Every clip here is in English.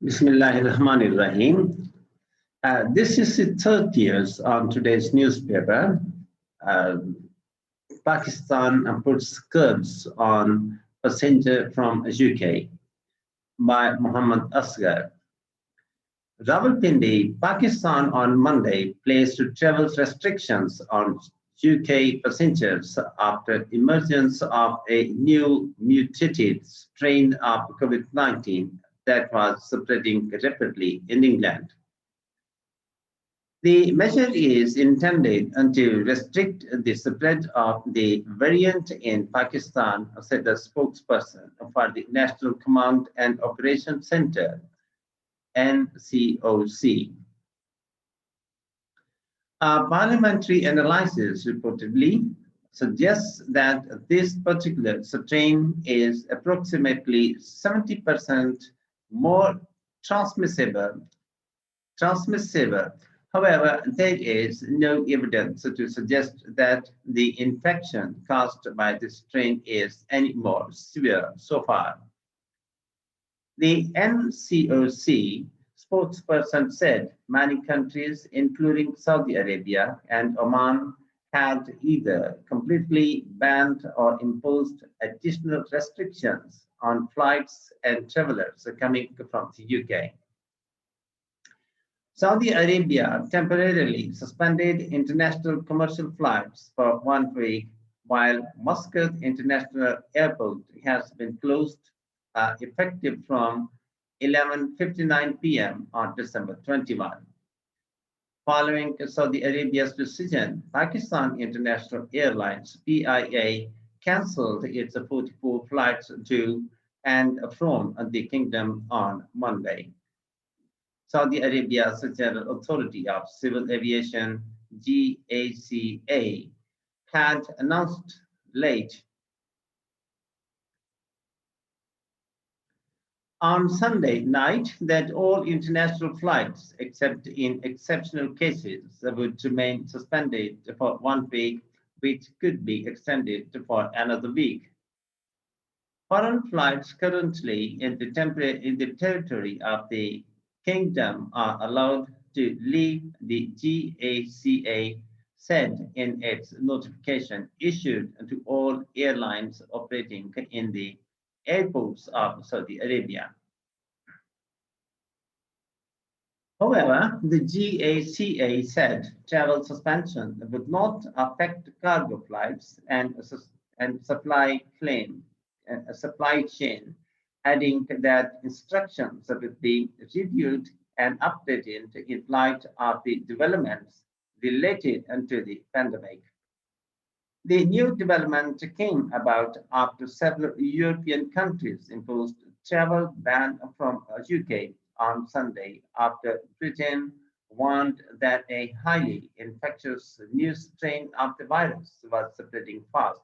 Bismillahirrahmanirrahim. This is the third year on today's newspaper. Uh, Pakistan puts curbs on passenger from UK by Muhammad Asghar. Rawalpindi, Pakistan on Monday placed travel restrictions on UK passengers after emergence of a new mutated strain of COVID-19 that was spreading rapidly in England. The measure is intended to restrict the spread of the variant in Pakistan, said the spokesperson for the National Command and Operations Center, NCOC. A parliamentary analysis reportedly suggests that this particular strain is approximately 70% more transmissible. However, there is no evidence to suggest that the infection caused by this strain is any more severe so far. The NCOC spokesperson said many countries, including Saudi Arabia and Oman, had either completely banned or imposed additional restrictions on flights and travelers coming from the UK. Saudi Arabia temporarily suspended international commercial flights for 1 week, while Muscat International Airport has been closed effective from 11:59 p.m. on December 21. Following Saudi Arabia's decision, Pakistan International Airlines (PIA) cancelled its 44 flights to and from the kingdom on Monday. Saudi Arabia's General Authority of Civil Aviation (GACA) had announced late on Sunday night that all international flights, except in exceptional cases, would remain suspended for 1 week, which could be extended for another week. Foreign flights currently in the territory of the Kingdom are allowed to leave, the GACA said in its notification issued to all airlines operating in the airports of Saudi Arabia. However, the GACA said travel suspension would not affect cargo flights and supply chain, adding that instructions would be reviewed and updated in light of the developments related to the pandemic. The new development came about after several European countries imposed travel ban from UK on Sunday after Britain warned that a highly infectious new strain of the virus was spreading fast.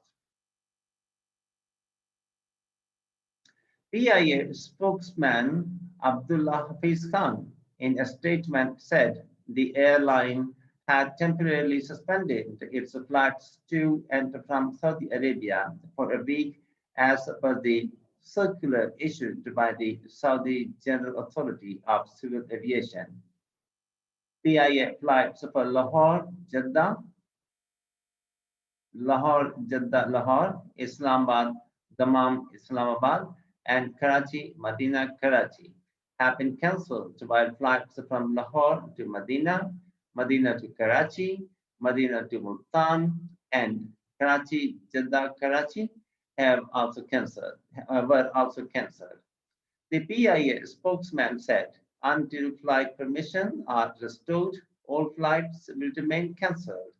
PIA spokesman Abdullah Hafiz Khan, in a statement, said the airline had temporarily suspended its flights to and from Saudi Arabia for a week as per the circular issued by the Saudi General Authority of Civil Aviation. PIA flights for Lahore, Jeddah, Lahore, Islamabad, Dammam, Islamabad, and Karachi, Medina, Karachi have been cancelled, while flights from Lahore to Medina, Medina to Karachi, Medina to Multan, and Karachi, Jeddah, Karachi were also cancelled. The PIA spokesman said, until flight permission are restored, all flights will remain cancelled,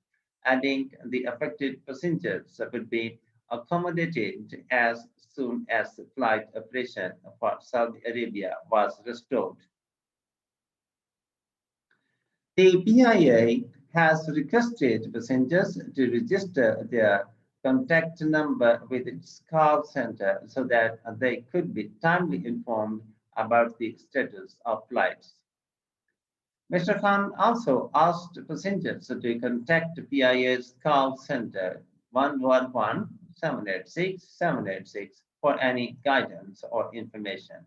adding the affected passengers will be accommodated as soon as the flight operation for Saudi Arabia was restored. The PIA has requested passengers to register their contact number with its call center so that they could be timely informed about the status of flights. Mr. Khan also asked passengers to contact PIA's call center 111-786-786 for any guidance or information.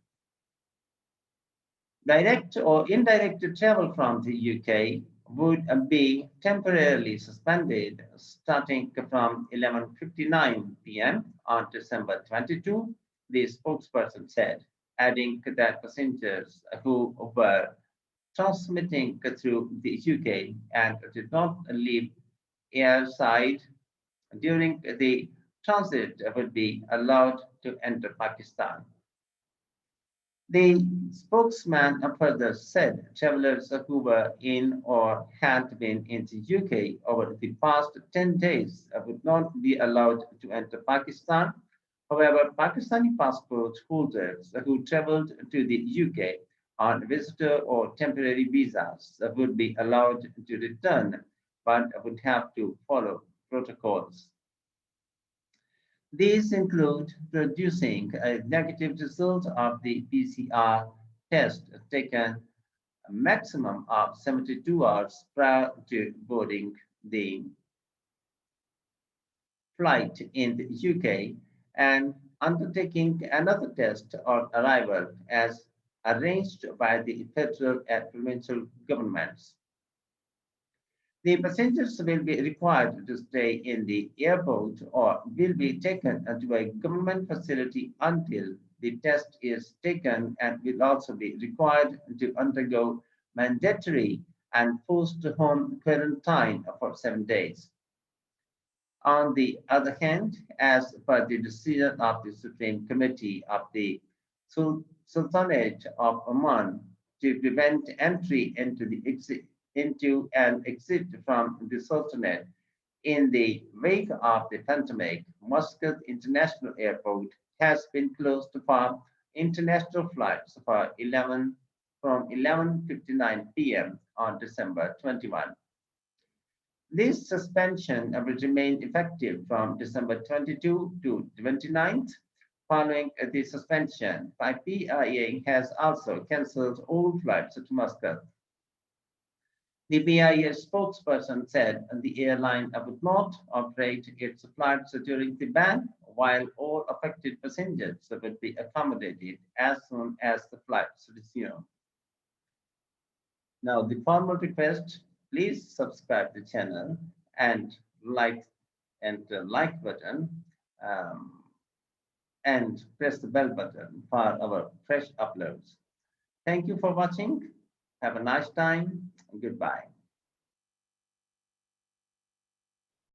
Direct or indirect travel from the UK would be temporarily suspended starting from 11:59 p.m. on December 22, the spokesperson said, adding that passengers who were transmitting through the UK and did not leave airside during the transit would be allowed to enter Pakistan. The spokesman further said travelers who were in or had been in the UK over the past 10 days would not be allowed to enter Pakistan. However, Pakistani passport holders who traveled to the UK on visitor or temporary visas would be allowed to return but would have to follow protocols. These include producing a negative result of the PCR test taken a maximum of 72 hours prior to boarding the flight in the UK and undertaking another test on arrival as arranged by the federal and provincial governments. The passengers will be required to stay in the airport or will be taken to a government facility until the test is taken and will also be required to undergo mandatory and forced home quarantine for 7 days. On the other hand, as per the decision of the Supreme Committee of the Sultanate of Oman to prevent entry into and exit from the Sultanate in the wake of the pandemic, Muscat International Airport has been closed for international flights from 11:59 p.m. on December 21. This suspension will remain effective from December 22 to 29th. Following the suspension, PIA has also cancelled all flights to Muscat. The PIA spokesperson said the airline would not operate its flights during the ban, while all affected passengers would be accommodated as soon as the flights resume. Now, the formal request, please subscribe the channel and like like button um, and press the bell button for our fresh uploads. Thank you for watching. Have a nice time. Goodbye.